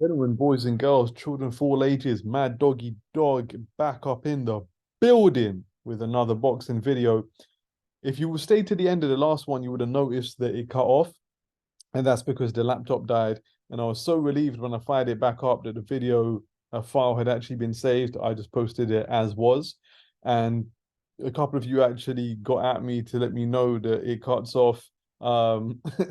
Gentlemen, boys and girls, children of all ages, Mad Doggy Dog back up in the building with another boxing video. If you stayed to the end of the last one, you would have noticed that it cut off, and that's because the laptop died. And I was so relieved when I fired it back up that the video file had actually been saved. I just posted it as was, and a couple of you actually got at me to let me know that it cuts off.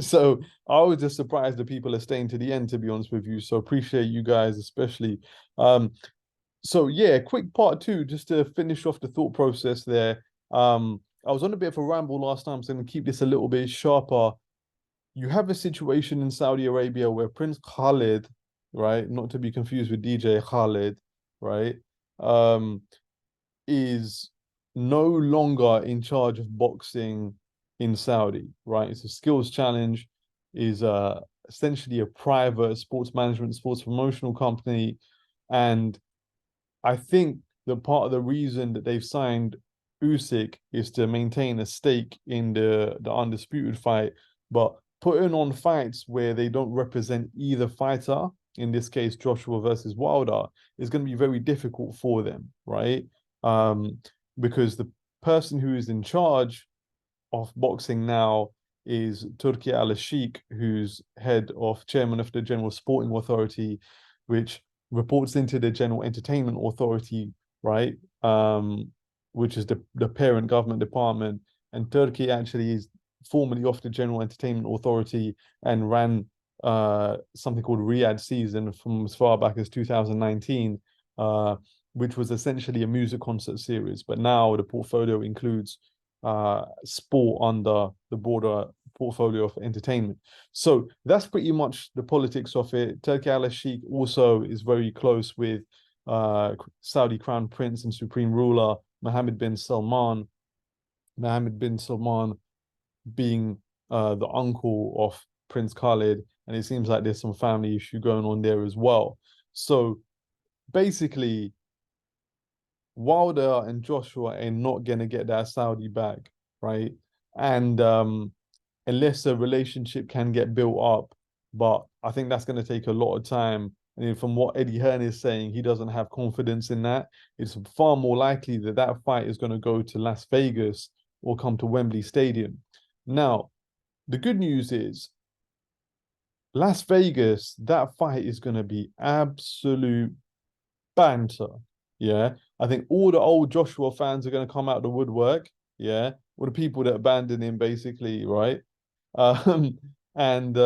So I was just surprised that people are staying to the end, to be honest with you. So appreciate you guys, especially. Um, so yeah, quick part two, just to finish off the thought process there. I was on a bit of a ramble last time, so I'm gonna keep this a little bit sharper. You have a situation in Saudi Arabia where Prince Khalid, right, not to be confused with DJ Khalid, right, um, is no longer in charge of boxing in Saudi, right? It's a skills challenge, is essentially a private sports management, sports promotional company. And I think that part of the reason that they've signed Usyk is to maintain a stake in the undisputed fight, but putting on fights where they don't represent either fighter, in this case Joshua versus Wilder, is going to be very difficult for them, right? Um, because the person who is in charge of boxing now is Turki Al-Sheikh, who's head of chairman of the General Sporting Authority, which reports into the General Entertainment Authority, right? Which is the parent government department. And Turkey actually is formerly of the General Entertainment Authority and ran something called Riyadh Season from as far back as 2019, which was essentially a music concert series. But now the portfolio includes sport under the broader portfolio of entertainment. So that's pretty much the politics of it. Turki Al-Sheikh also is very close with Saudi Crown Prince and Supreme Ruler Mohammed bin Salman. Mohammed bin Salman being the uncle of Prince Khalid, and it seems like there's some family issue going on there as well. So basically, Wilder and Joshua are not gonna get that Saudi bag, right? And unless a relationship can get built up, but I think that's gonna take a lot of time. And from what Eddie Hearn is saying, he doesn't have confidence in that. It's far more likely that that fight is going to go to Las Vegas or come to Wembley Stadium. Now, the good news is Las Vegas, that fight is going to be absolute banter. Yeah. I think all the old Joshua fans are going to come out the woodwork. Yeah. All the people that abandoned him, basically, right? Um, and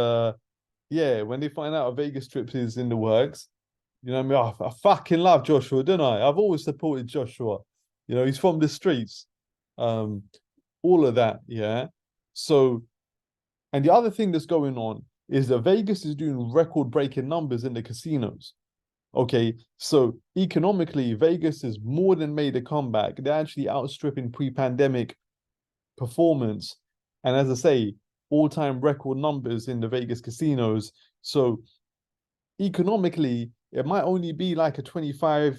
yeah, when they find out a Vegas trip is in the works, you know what I mean? I fucking love Joshua, don't I? I've always supported Joshua. You know, he's from the streets. Um, all of that, yeah. So, and the other thing that's going on is that Vegas is doing record-breaking numbers in the casinos. Okay, so economically, Vegas has more than made a comeback. They're actually outstripping pre-pandemic performance. And as I say, all-time record numbers in the Vegas casinos. So economically, it might only be like a 25%,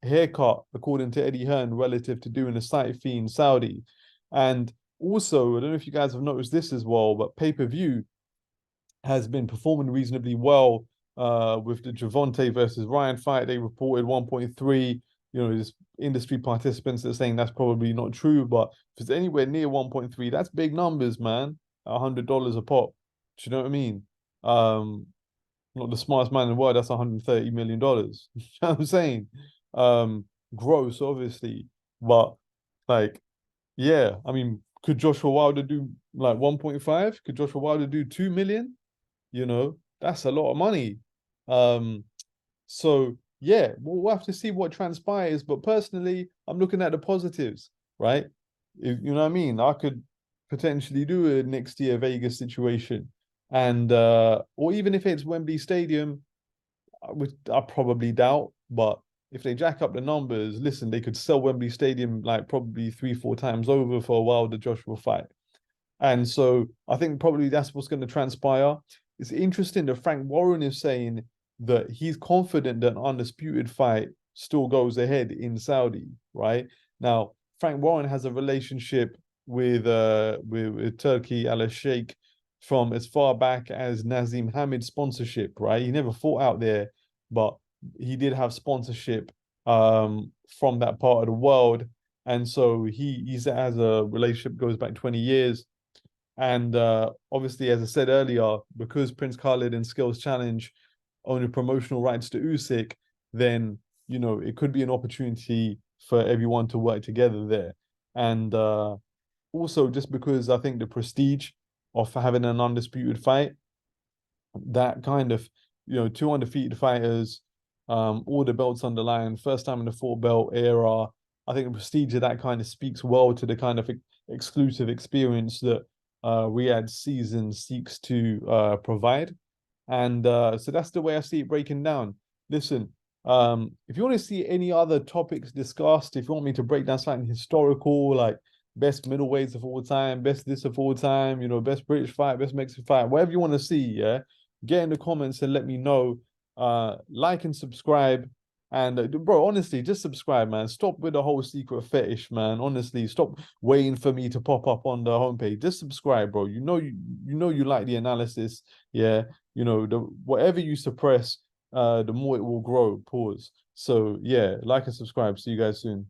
haircut, according to Eddie Hearn, relative to doing a site fee in Saudi. And also, I don't know if you guys have noticed this as well, but pay-per-view has been performing reasonably well with the Javante versus Ryan fight. They reported 1.3. There's industry participants that are saying that's probably not true, but if it's anywhere near 1.3, that's big numbers, man. $100 a pop. Do you know what I mean? Not the smartest man in the world, that's $130 million. You know what I'm saying? Gross, obviously. But like, yeah, I mean, could Joshua Wilder do like 1.5? Could Joshua Wilder do 2 million? That's a lot of money. Um, so yeah, we'll have to see what transpires. But personally, I'm looking at the positives, right? You know what I mean? I could potentially do a next year Vegas situation. And or even if it's Wembley Stadium, I probably doubt, but if they jack up the numbers, listen, they could sell Wembley Stadium like probably 3, 4 times over for a while the Joshua fight. And so I think probably that's what's going to transpire. It's interesting that Frank Warren is saying that he's confident that an undisputed fight still goes ahead in Saudi, right? Now, Frank Warren has a relationship with Turkey Al Sheikh, from as far back as Nazim Hamid sponsorship, right? He never fought out there, but he did have sponsorship from that part of the world. And so he's has a relationship goes back 20 years. And obviously, as I said earlier, because Prince Khalid and Skills Challenge own the promotional rights to Usyk, then it could be an opportunity for everyone to work together there. And also, just because I think the prestige of having an undisputed fight, that kind of two undefeated fighters, all the belts on the line, first time in the four belt era. I think the prestige of that kind of speaks well to the kind of exclusive experience that Riyadh's season seeks to provide. And so that's the way I see it breaking down. Listen, if you want to see any other topics discussed, if you want me to break down something historical, like best middleweights of all time, best this of all time, best British fight, best Mexican fight, whatever you want to see, yeah, get in the comments and let me know. Like and subscribe. And bro, honestly, just subscribe, man. Stop with the whole secret fetish, man. Honestly, stop waiting for me to pop up on the homepage. Just subscribe, bro. You like the analysis. Yeah, the whatever you suppress, the more it will grow. Pause. So yeah, like and subscribe. See you guys soon.